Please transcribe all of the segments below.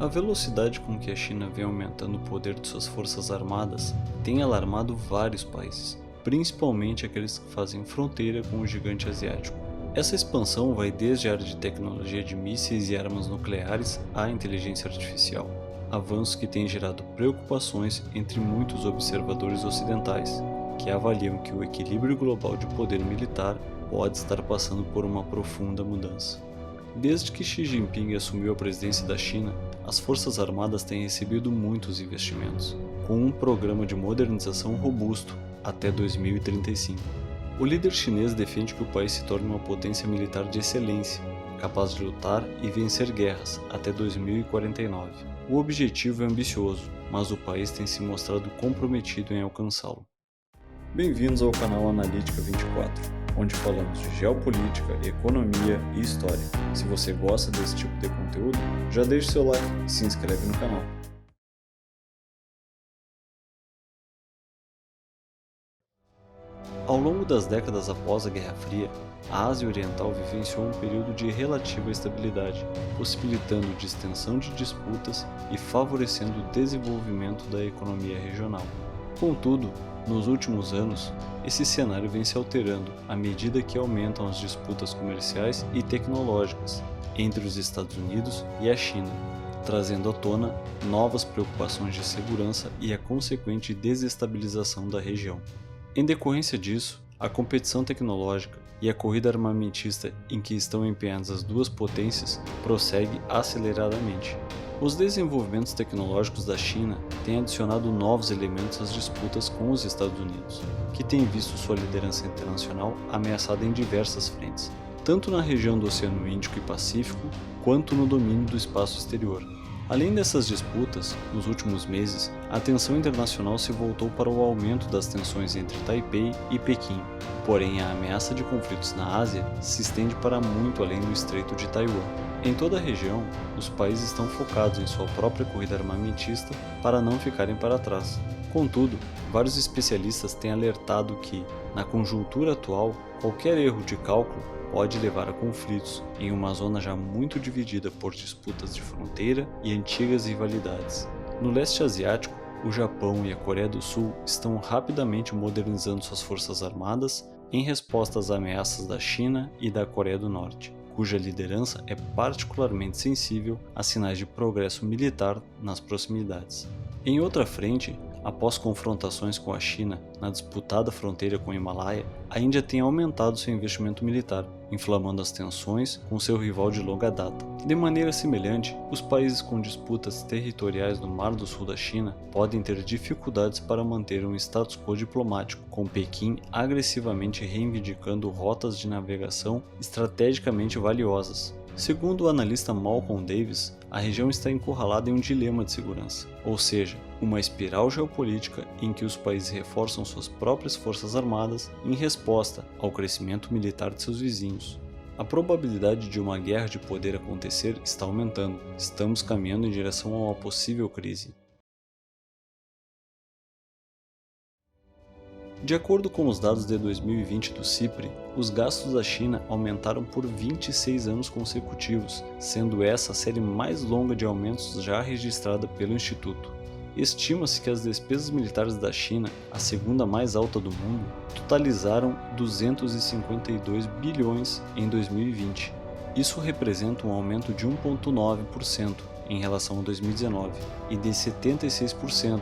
A velocidade com que a China vem aumentando o poder de suas forças armadas tem alarmado vários países, principalmente aqueles que fazem fronteira com o gigante asiático. Essa expansão vai desde a área de tecnologia de mísseis e armas nucleares à inteligência artificial, avanços que têm gerado preocupações entre muitos observadores ocidentais, que avaliam que o equilíbrio global de poder militar pode estar passando por uma profunda mudança. Desde que Xi Jinping assumiu a presidência da China, as Forças Armadas têm recebido muitos investimentos, com um programa de modernização robusto até 2035. O líder chinês defende que o país se torne uma potência militar de excelência, capaz de lutar e vencer guerras até 2049. O objetivo é ambicioso, mas o país tem se mostrado comprometido em alcançá-lo. Bem-vindos ao canal Analítica 24, onde falamos de geopolítica, economia e história. Se você gosta desse tipo de conteúdo, já deixe seu like e se inscreve no canal. Ao longo das décadas após a Guerra Fria, a Ásia Oriental vivenciou um período de relativa estabilidade, possibilitando distensão de disputas e favorecendo o desenvolvimento da economia regional. Contudo, nos últimos anos, esse cenário vem se alterando à medida que aumentam as disputas comerciais e tecnológicas entre os Estados Unidos e a China, trazendo à tona novas preocupações de segurança e a consequente desestabilização da região. Em decorrência disso, a competição tecnológica e a corrida armamentista em que estão empenhadas as duas potências prossegue aceleradamente. Os desenvolvimentos tecnológicos da China têm adicionado novos elementos às disputas com os Estados Unidos, que têm visto sua liderança internacional ameaçada em diversas frentes, tanto na região do Oceano Índico e Pacífico, quanto no domínio do espaço exterior. Além dessas disputas, nos últimos meses, a atenção internacional se voltou para o aumento das tensões entre Taipei e Pequim. Porém, a ameaça de conflitos na Ásia se estende para muito além do Estreito de Taiwan. Em toda a região, os países estão focados em sua própria corrida armamentista para não ficarem para trás. Contudo, vários especialistas têm alertado que, na conjuntura atual, qualquer erro de cálculo pode levar a conflitos em uma zona já muito dividida por disputas de fronteira e antigas rivalidades. No leste asiático, o Japão e a Coreia do Sul estão rapidamente modernizando suas forças armadas em resposta às ameaças da China e da Coreia do Norte, cuja liderança é particularmente sensível a sinais de progresso militar nas proximidades. Em outra frente, após confrontações com a China na disputada fronteira com o Himalaia, a Índia tem aumentado seu investimento militar, inflamando as tensões com seu rival de longa data. De maneira semelhante, os países com disputas territoriais no Mar do Sul da China podem ter dificuldades para manter um status quo diplomático, com Pequim agressivamente reivindicando rotas de navegação estrategicamente valiosas. Segundo o analista Malcolm Davis, a região está encurralada em um dilema de segurança, ou seja, uma espiral geopolítica em que os países reforçam suas próprias forças armadas em resposta ao crescimento militar de seus vizinhos. A probabilidade de uma guerra de poder acontecer está aumentando. Estamos caminhando em direção a uma possível crise. De acordo com os dados de 2020 do CIPRE, os gastos da China aumentaram por 26 anos consecutivos, sendo essa a série mais longa de aumentos já registrada pelo Instituto. Estima-se que as despesas militares da China, a segunda mais alta do mundo, totalizaram 252 bilhões em 2020. Isso representa um aumento de 1,9% em relação a 2019 e de 76%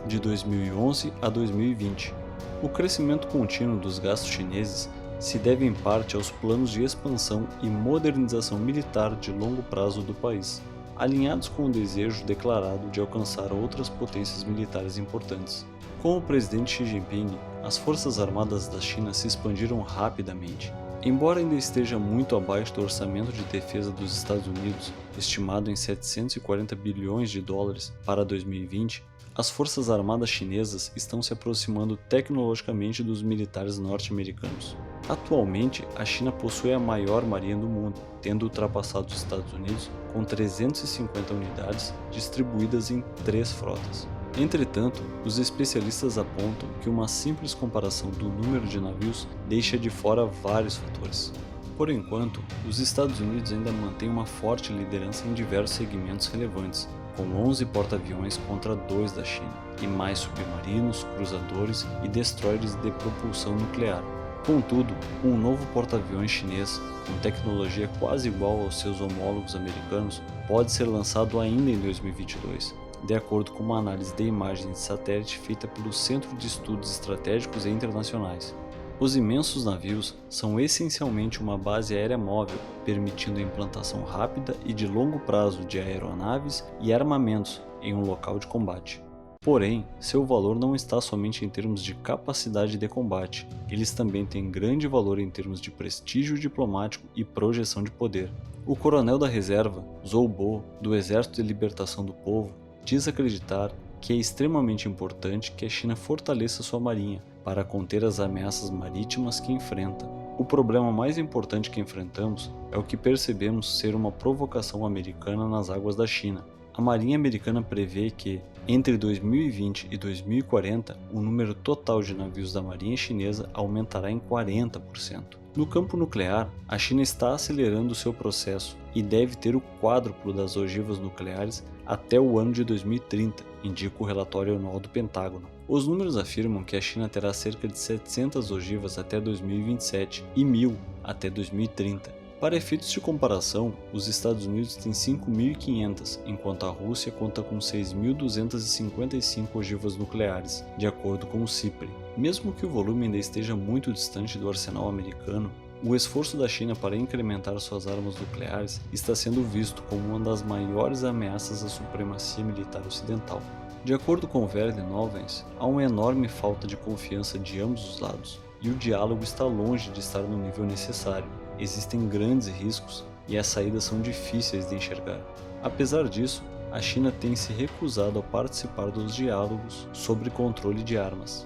de 2011 a 2020. O crescimento contínuo dos gastos chineses se deve em parte aos planos de expansão e modernização militar de longo prazo do país, alinhados com o desejo declarado de alcançar outras potências militares importantes. Com o presidente Xi Jinping, as forças armadas da China se expandiram rapidamente. Embora ainda esteja muito abaixo do orçamento de defesa dos Estados Unidos, estimado em 740 bilhões de dólares para 2020, as forças armadas chinesas estão se aproximando tecnologicamente dos militares norte-americanos. Atualmente, a China possui a maior marinha do mundo, tendo ultrapassado os Estados Unidos com 350 unidades distribuídas em 3 frotas. Entretanto, os especialistas apontam que uma simples comparação do número de navios deixa de fora vários fatores. Por enquanto, os Estados Unidos ainda mantêm uma forte liderança em diversos segmentos relevantes, com 11 porta-aviões contra 2 da China, e mais submarinos, cruzadores e destroyers de propulsão nuclear. Contudo, um novo porta-aviões chinês, com tecnologia quase igual aos seus homólogos americanos, pode ser lançado ainda em 2022, de acordo com uma análise de imagens de satélite feita pelo Centro de Estudos Estratégicos e Internacionais. Os imensos navios são essencialmente uma base aérea móvel, permitindo a implantação rápida e de longo prazo de aeronaves e armamentos em um local de combate. Porém, seu valor não está somente em termos de capacidade de combate, eles também têm grande valor em termos de prestígio diplomático e projeção de poder. O coronel da reserva, Zhou Bo, do Exército de Libertação do Povo, diz acreditar que é extremamente importante que a China fortaleça sua marinha para conter as ameaças marítimas que enfrenta. O problema mais importante que enfrentamos é o que percebemos ser uma provocação americana nas águas da China. A Marinha Americana prevê que, entre 2020 e 2040, o número total de navios da Marinha Chinesa aumentará em 40%. No campo nuclear, a China está acelerando seu processo e deve ter o quádruplo das ogivas nucleares até o ano de 2030, indica o relatório anual do Pentágono. Os números afirmam que a China terá cerca de 700 ogivas até 2027 e 1.000 até 2030. Para efeitos de comparação, os Estados Unidos têm 5.500, enquanto a Rússia conta com 6.255 ogivas nucleares, de acordo com o CIPRE. Mesmo que o volume ainda esteja muito distante do arsenal americano, o esforço da China para incrementar suas armas nucleares está sendo visto como uma das maiores ameaças à supremacia militar ocidental. De acordo com Verne Novens, há uma enorme falta de confiança de ambos os lados, e o diálogo está longe de estar no nível necessário. Existem grandes riscos e as saídas são difíceis de enxergar. Apesar disso, a China tem se recusado a participar dos diálogos sobre controle de armas.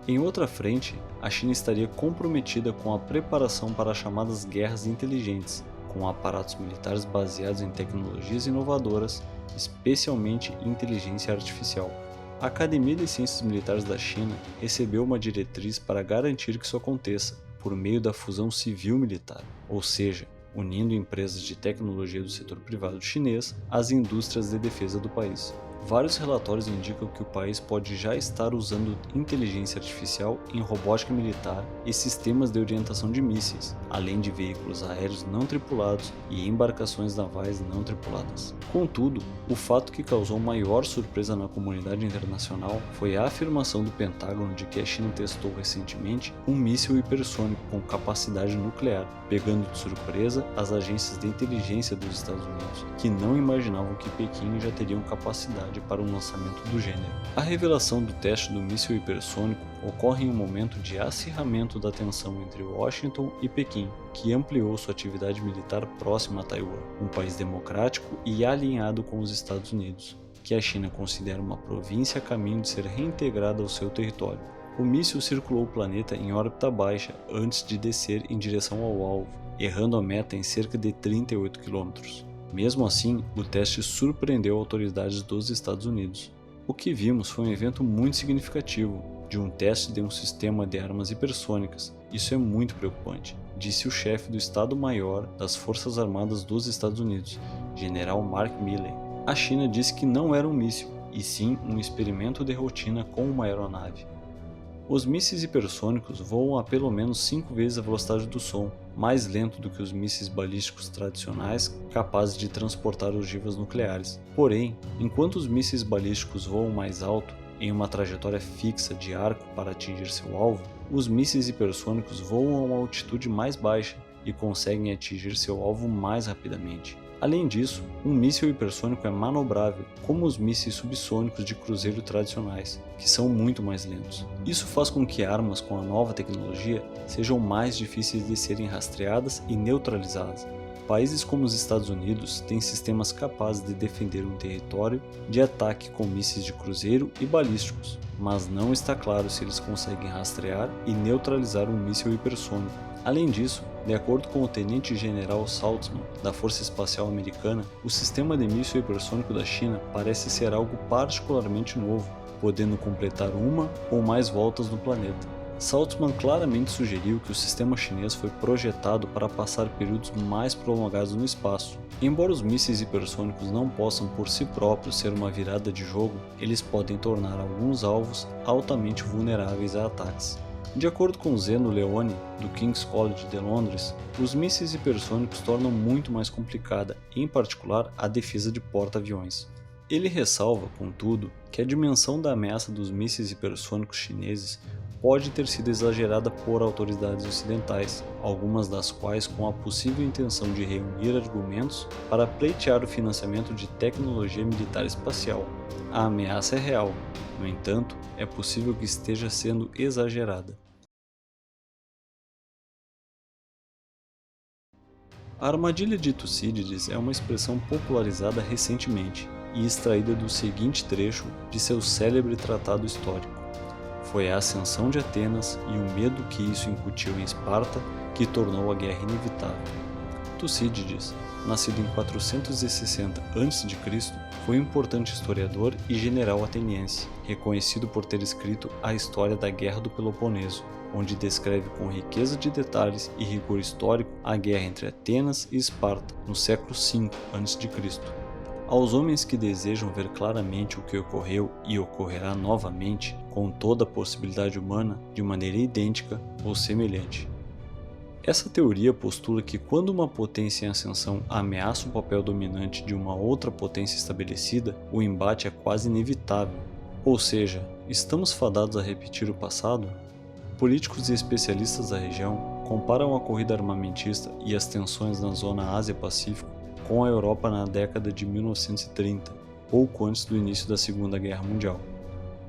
Em outra frente, a China estaria comprometida com a preparação para as chamadas guerras inteligentes, com aparatos militares baseados em tecnologias inovadoras, especialmente inteligência artificial. A Academia de Ciências Militares da China recebeu uma diretriz para garantir que isso aconteça, por meio da fusão civil-militar, ou seja, unindo empresas de tecnologia do setor privado chinês às indústrias de defesa do país. Vários relatórios indicam que o país pode já estar usando inteligência artificial em robótica militar e sistemas de orientação de mísseis, além de veículos aéreos não tripulados e embarcações navais não tripuladas. Contudo, o fato que causou maior surpresa na comunidade internacional foi a afirmação do Pentágono de que a China testou recentemente um míssil hipersônico com capacidade nuclear, pegando de surpresa as agências de inteligência dos Estados Unidos, que não imaginavam que Pequim já teriam capacidade para um lançamento do gênero. A revelação do teste do míssil hipersônico ocorre em um momento de acirramento da tensão entre Washington e Pequim, que ampliou sua atividade militar próxima a Taiwan, um país democrático e alinhado com os Estados Unidos, que a China considera uma província a caminho de ser reintegrada ao seu território. O míssil circulou o planeta em órbita baixa antes de descer em direção ao alvo, errando a meta em cerca de 38 km. Mesmo assim, o teste surpreendeu autoridades dos Estados Unidos. O que vimos foi um evento muito significativo, de um teste de um sistema de armas hipersônicas. Isso é muito preocupante, disse o chefe do Estado-Maior das Forças Armadas dos Estados Unidos, General Mark Milley. A China disse que não era um míssil, e sim um experimento de rotina com uma aeronave. Os mísseis hipersônicos voam a pelo menos 5 vezes a velocidade do som, mais lento do que os mísseis balísticos tradicionais capazes de transportar ogivas nucleares. Porém, enquanto os mísseis balísticos voam mais alto, em uma trajetória fixa de arco para atingir seu alvo, os mísseis hipersônicos voam a uma altitude mais baixa e conseguem atingir seu alvo mais rapidamente. Além disso, um míssil hipersônico é manobrável, como os mísseis subsônicos de cruzeiro tradicionais, que são muito mais lentos. Isso faz com que armas com a nova tecnologia sejam mais difíceis de serem rastreadas e neutralizadas. Países como os Estados Unidos têm sistemas capazes de defender um território de ataque com mísseis de cruzeiro e balísticos, mas não está claro se eles conseguem rastrear e neutralizar um míssil hipersônico. Além disso, de acordo com o tenente-general Saltzman, da Força Espacial Americana, o sistema de míssil hipersônico da China parece ser algo particularmente novo, podendo completar uma ou mais voltas no planeta. Saltzman claramente sugeriu que o sistema chinês foi projetado para passar períodos mais prolongados no espaço. Embora os mísseis hipersônicos não possam por si próprios ser uma virada de jogo, eles podem tornar alguns alvos altamente vulneráveis a ataques. De acordo com Zeno Leone, do King's College de Londres, os mísseis hipersônicos tornam muito mais complicada, em particular, a defesa de porta-aviões. Ele ressalva, contudo, que a dimensão da ameaça dos mísseis hipersônicos chineses pode ter sido exagerada por autoridades ocidentais, algumas das quais com a possível intenção de reunir argumentos para pleitear o financiamento de tecnologia militar espacial. A ameaça é real, no entanto, é possível que esteja sendo exagerada. A armadilha de Tucídides é uma expressão popularizada recentemente e extraída do seguinte trecho de seu célebre tratado histórico. Foi a ascensão de Atenas e o medo que isso incutiu em Esparta que tornou a guerra inevitável. Tucídides, nascido em 460 a.C., foi um importante historiador e general ateniense, reconhecido por ter escrito a história da Guerra do Peloponeso, onde descreve com riqueza de detalhes e rigor histórico a guerra entre Atenas e Esparta no século V a.C. Aos homens que desejam ver claramente o que ocorreu e ocorrerá novamente, com toda a possibilidade humana, de maneira idêntica ou semelhante. Essa teoria postula que quando uma potência em ascensão ameaça o papel dominante de uma outra potência estabelecida, o embate é quase inevitável. Ou seja, estamos fadados a repetir o passado? Políticos e especialistas da região comparam a corrida armamentista e as tensões na zona Ásia-Pacífico com a Europa na década de 1930, pouco antes do início da Segunda Guerra Mundial.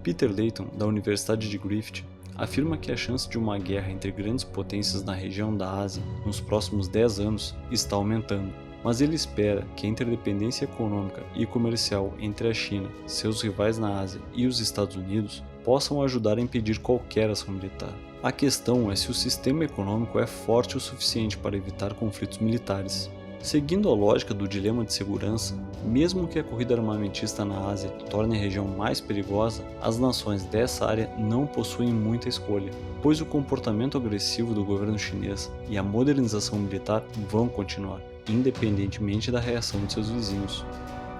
Peter Layton, da Universidade de Griffith, afirma que a chance de uma guerra entre grandes potências na região da Ásia nos próximos 10 anos está aumentando, mas ele espera que a interdependência econômica e comercial entre a China, seus rivais na Ásia e os Estados Unidos possam ajudar a impedir qualquer ação militar. A questão é se o sistema econômico é forte o suficiente para evitar conflitos militares. Seguindo a lógica do dilema de segurança, mesmo que a corrida armamentista na Ásia torne a região mais perigosa, as nações dessa área não possuem muita escolha, pois o comportamento agressivo do governo chinês e a modernização militar vão continuar, independentemente da reação de seus vizinhos.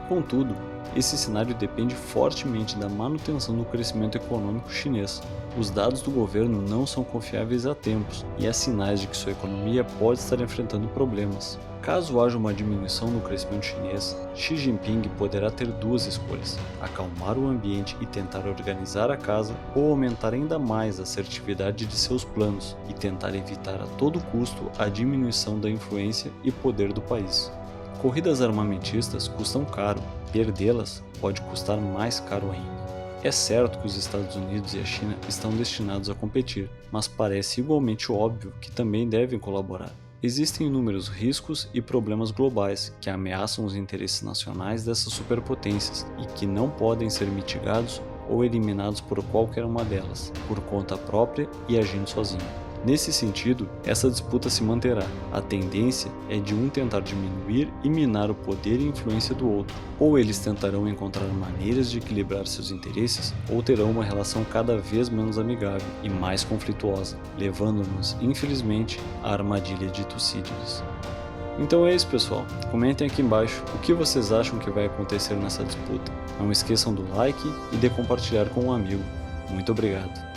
Contudo, esse cenário depende fortemente da manutenção do crescimento econômico chinês. Os dados do governo não são confiáveis há tempos e há sinais de que sua economia pode estar enfrentando problemas. Caso haja uma diminuição no crescimento chinês, Xi Jinping poderá ter duas escolhas: acalmar o ambiente e tentar organizar a casa, ou aumentar ainda mais a assertividade de seus planos e tentar evitar a todo custo a diminuição da influência e poder do país. Corridas armamentistas custam caro, perdê-las pode custar mais caro ainda. É certo que os Estados Unidos e a China estão destinados a competir, mas parece igualmente óbvio que também devem colaborar. Existem inúmeros riscos e problemas globais que ameaçam os interesses nacionais dessas superpotências e que não podem ser mitigados ou eliminados por qualquer uma delas, por conta própria e agindo sozinho. Nesse sentido, essa disputa se manterá. A tendência é de um tentar diminuir e minar o poder e influência do outro. Ou eles tentarão encontrar maneiras de equilibrar seus interesses, ou terão uma relação cada vez menos amigável e mais conflituosa, levando-nos, infelizmente, à armadilha de Tucídides. Então é isso, pessoal. Comentem aqui embaixo o que vocês acham que vai acontecer nessa disputa. Não esqueçam do like e de compartilhar com um amigo. Muito obrigado.